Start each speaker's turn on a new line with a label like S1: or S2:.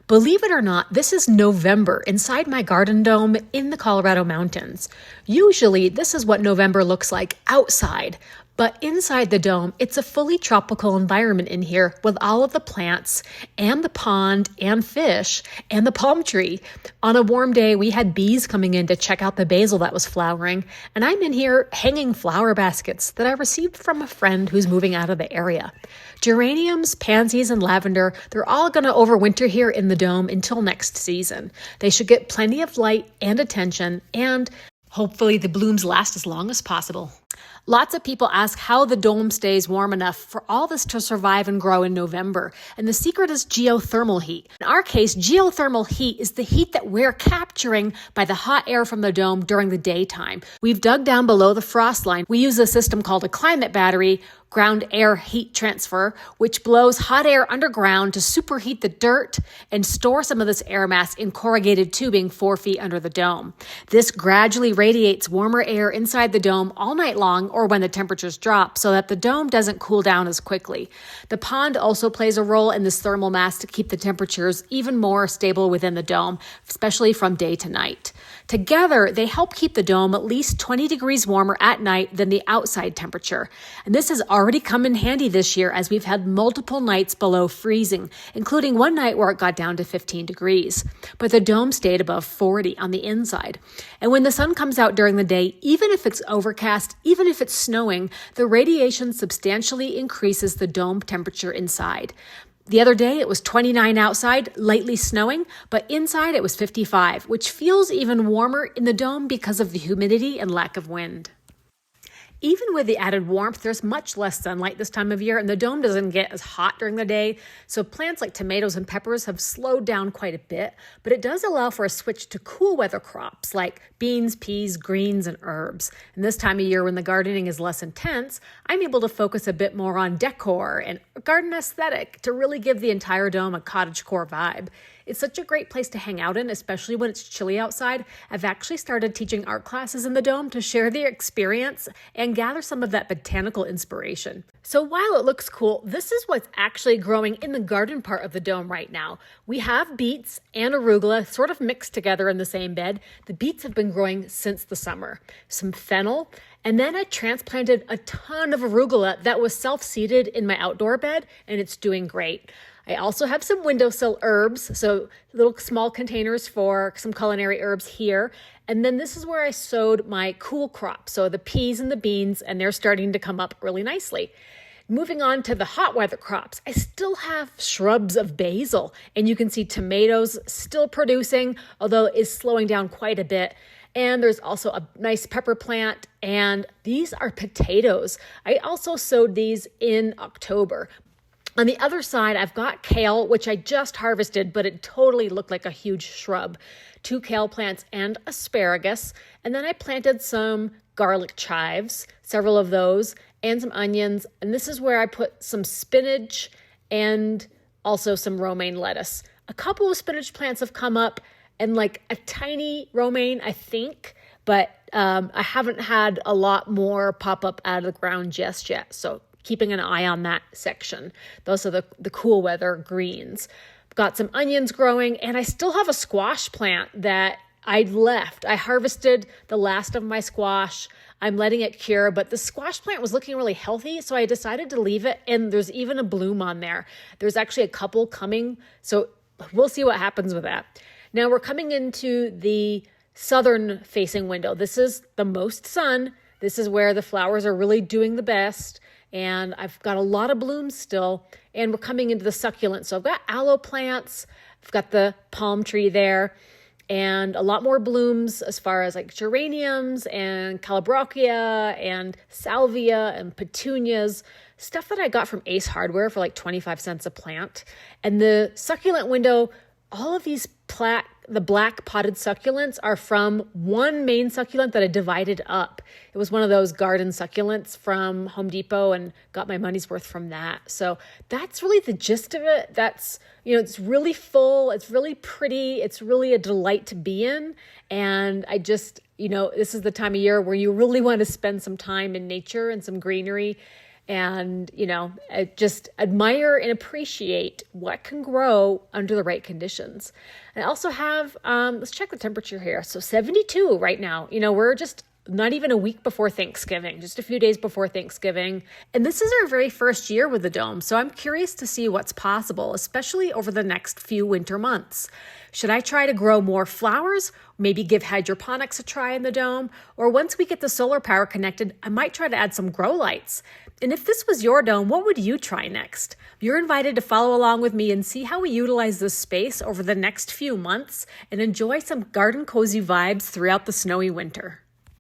S1: Believe it or not, this is November inside my garden dome in the Colorado mountains. Usually, this is what November looks like outside, but inside the dome, it's a fully tropical environment in here with all of the plants and the pond and fish and the palm tree. On a warm day, we had bees coming in to check out the basil that was flowering, and I'm in here hanging flower baskets that I received from a friend who's moving out of the area. Geraniums, pansies, and lavender, they're all going to overwinter here in the dome until next season. They should get plenty of light and attention, and hopefully the blooms last as long as possible. Lots of people ask how the dome stays warm enough for all this to survive and grow in November. And the secret is geothermal heat. In our case, geothermal heat is the heat that we're capturing by the hot air from the dome during the daytime. We've dug down below the frost line. We use a system called a climate battery, ground air heat transfer, which blows hot air underground to superheat the dirt and store some of this air mass in corrugated tubing 4 feet under the dome. This gradually radiates warmer air inside the dome all night long or when the temperatures drop so that the dome doesn't cool down as quickly. The pond also plays a role in this thermal mass to keep the temperatures even more stable within the dome, especially from day to night. Together, they help keep the dome at least 20 degrees warmer at night than the outside temperature. And this has already come in handy this year as we've had multiple nights below freezing, including one night where it got down to 15 degrees. But the dome stayed above 40 on the inside. And when the sun comes out during the day, even if it's overcast, even if it's snowing, the radiation substantially increases the dome temperature inside. The other day, it was 29 outside, lightly snowing, but inside it was 55, which feels even warmer in the dome because of the humidity and lack of wind. Even with the added warmth, there's much less sunlight this time of year, and the dome doesn't get as hot during the day, so plants like tomatoes and peppers have slowed down quite a bit, but it does allow for a switch to cool weather crops like beans, peas, greens, and herbs. And this time of year when the gardening is less intense, I'm able to focus a bit more on decor and garden aesthetic to really give the entire dome a cottagecore vibe. It's such a great place to hang out in, especially when it's chilly outside. I've actually started teaching art classes in the dome to share the experience and gather some of that botanical inspiration. So while it looks cool, this is what's actually growing in the garden part of the dome right now. We have beets and arugula sort of mixed together in the same bed. The beets have been growing since the summer. Some fennel, and then I transplanted a ton of arugula that was self-seeded in my outdoor bed, and it's doing great. I also have some windowsill herbs, so little small containers for some culinary herbs here. And then this is where I sowed my cool crops, so the peas and the beans, and they're starting to come up really nicely. Moving on to the hot weather crops, I still have shrubs of basil, and you can see tomatoes still producing, although it is slowing down quite a bit. And there's also a nice pepper plant, and these are potatoes. I also sowed these in October. On the other side, I've got kale, which I just harvested, but it totally looked like a huge shrub. 2 kale plants and asparagus. And then I planted some garlic chives, several of those, and some onions. And this is where I put some spinach and also some romaine lettuce. A couple of spinach plants have come up and like a tiny romaine, I think, but I haven't had a lot more pop up out of the ground just yet. So keeping an eye on that section. Those are the cool weather greens. I've got some onions growing, and I still have a squash plant that I left. I harvested the last of my squash. I'm letting it cure, but the squash plant was looking really healthy, so I decided to leave it, and there's even a bloom on there. There's actually a couple coming, so we'll see what happens with that. Now we're coming into the southern facing window. This is the most sun. This is where the flowers are really doing the best. And I've got a lot of blooms still, and we're coming into the succulents. So I've got aloe plants, I've got the palm tree there, and a lot more blooms as far as like geraniums and calabrocchia and salvia and petunias, stuff that I got from Ace Hardware for like 25 cents a plant. And the succulent window, all of these the black potted succulents are from one main succulent that I divided up. It was one of those garden succulents from Home Depot and got my money's worth from that. So that's really the gist of it. That's, it's really full. It's really pretty. It's really a delight to be in. And I just, this is the time of year where you really want to spend some time in nature and some greenery. and, just admire and appreciate what can grow under the right conditions. I also have, let's check the temperature here. So 72 right now. We're just not even a week before Thanksgiving, just a few days before Thanksgiving. And this is our very first year with the dome, so I'm curious to see what's possible, especially over the next few winter months. Should I try to grow more flowers? Maybe give hydroponics a try in the dome? Or once we get the solar power connected, I might try to add some grow lights. And if this was your dome, what would you try next? You're invited to follow along with me and see how we utilize this space over the next few months and enjoy some garden cozy vibes throughout the snowy winter.